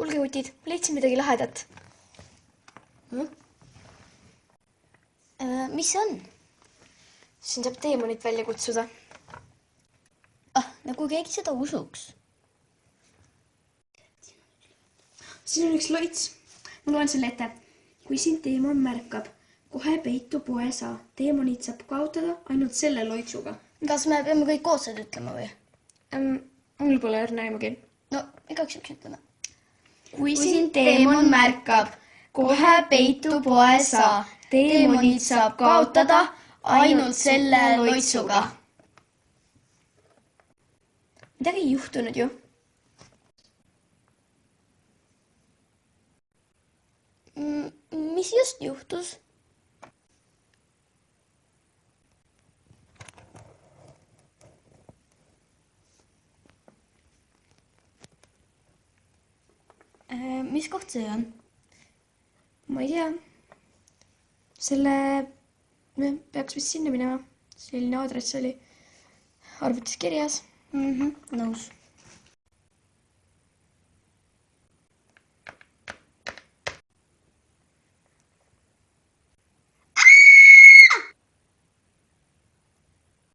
Kuulge utid, leidsin midagi lahedat. Mis see on? Siin saab teemonit välja kutsuda. Nagu keegi seda usuks. Siin on üks loits. Ma loen selle ette. Kui sind teemon märkab, kohe peitu poe saa. Teemonid saab kaotada ainult selle loitsuga. Kas me peame kõik koos seda ütlema või? Mul pole õrna aimugi. No, igaks üks ütleme. Kui sind teemon märkab, kohe peitu poe saa. Teemonid saab kaotada ainult selle loitsuga. Midagi ei juhtunud ju. Mis just juhtus? Mis koht see on? Ma ei tea. Selle me peaks vist sinna minema. Selline aadress oli arvutis kirjas. Nõus.